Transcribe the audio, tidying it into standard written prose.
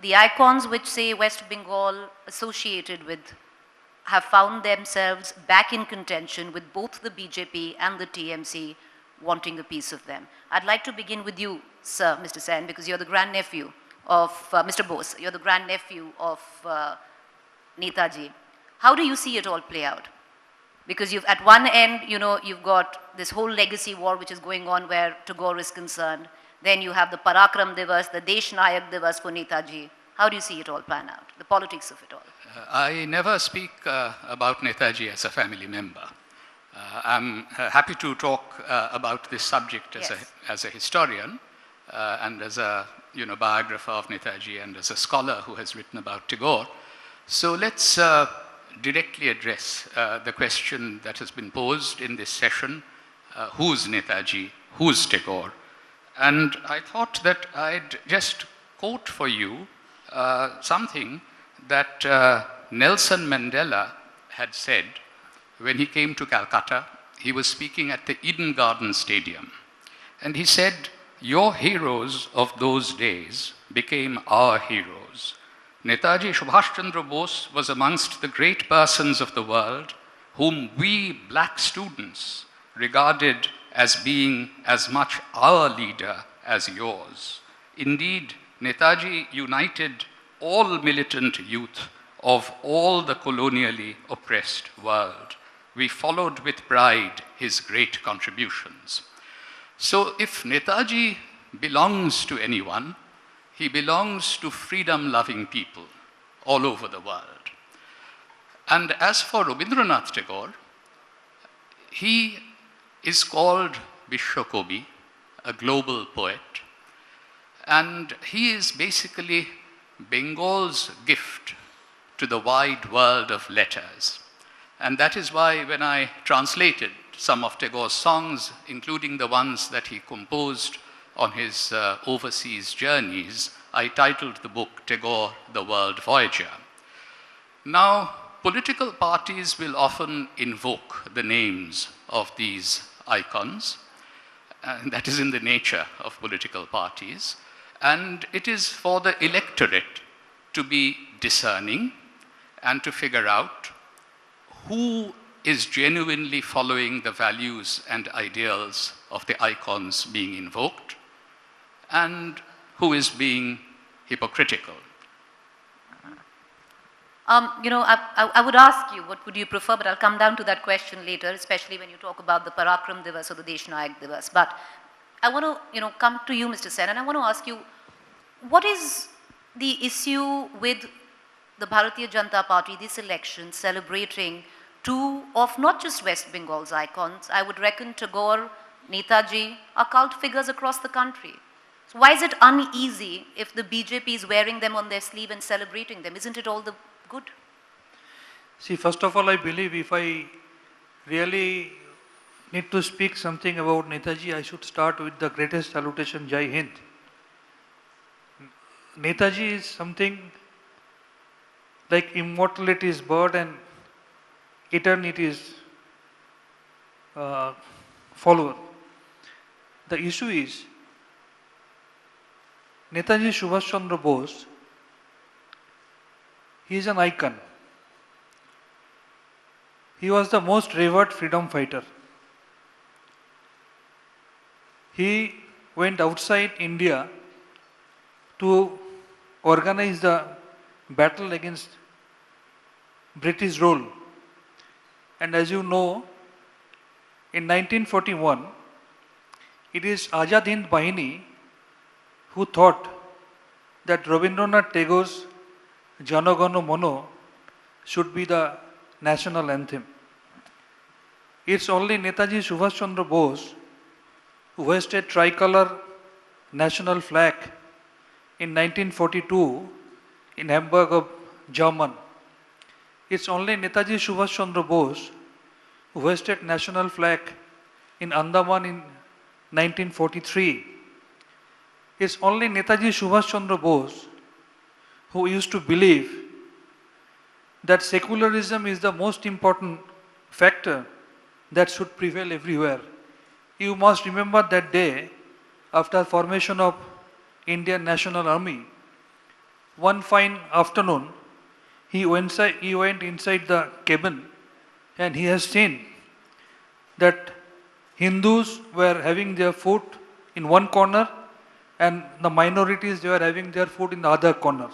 the icons which say West Bengal associated with have found themselves back in contention with both the BJP and the TMC wanting a piece of them. I'd like to begin with you, sir, Mr. Sen, because you're the grandnephew of Mr. Bose. You're the grandnephew of Netaji. How do you see it all play out? Because at one end, you've got this whole legacy war which is going on where Tagore is concerned. Then you have the Parakram Divas, the Desh Nayak Divas for Netaji. How do you see it all plan out, the politics of it all? I never speak about Netaji as a family member. I'm happy to talk about this subject as a historian and as a biographer of Netaji and as a scholar who has written about Tagore. So let's directly address the question that has been posed in this session, who's Netaji, who's Tagore? And I thought that I'd just quote for you something that Nelson Mandela had said when he came to Calcutta. He was speaking at the Eden Garden Stadium. And he said, "Your heroes of those days became our heroes. Netaji Subahsh Chandra Bose was amongst the great persons of the world whom we black students regarded as being as much our leader as yours. Indeed, Netaji united all militant youth of all the colonially oppressed world. We followed with pride his great contributions." So if Netaji belongs to anyone, he belongs to freedom-loving people all over the world. And as for Rabindranath Tagore, he is called Vishwakobi, a global poet, and he is basically Bengal's gift to the wide world of letters. And that is why when I translated some of Tagore's songs, including the ones that he composed on his overseas journeys, I titled the book Tagore, the World Voyager. Now, political parties will often invoke the names of these icons, and that is in the nature of political parties. And it is for the electorate to be discerning and to figure out who is genuinely following the values and ideals of the icons being invoked and who is being hypocritical. I would ask you, what would you prefer, but I'll come down to that question later, especially when you talk about the Parakram Divas or the Desh Nayak Divas. But I want to, come to you, Mr. Sen, and I want to ask you, what is the issue with the Bharatiya Janata Party, this election, celebrating two of not just West Bengal's icons? I would reckon Tagore, Netaji are cult figures across the country. So why is it uneasy if the BJP is wearing them on their sleeve and celebrating them? Isn't it all the good? See, first of all, I believe if I really need to speak something about Netaji, I should start with the greatest salutation, Jai Hind. Netaji is something like immortality is bird and eternity is follower. The issue is Netaji Subahsh Chandra Bose, he is an icon. He was the most revered freedom fighter. He went outside India to organize the battle against British rule. And as you know, in 1941, it is Azad Hind Bahini who thought that Rabindranath Tagore's Jana Gana Mana should be the national anthem. It's only Netaji Subahsh Chandra Bose who hoisted tricolor national flag in 1942 in Hamburg of Germany. It's only Netaji Subahsh Chandra Bose who hoisted national flag in Andaman in 1943. It's only Netaji Subahsh Chandra Bose who used to believe that secularism is the most important factor that should prevail everywhere. You must remember that day after formation of Indian National Army, one fine afternoon, he went inside the cabin and he has seen that Hindus were having their food in one corner and the minorities they were having their food in the other corner.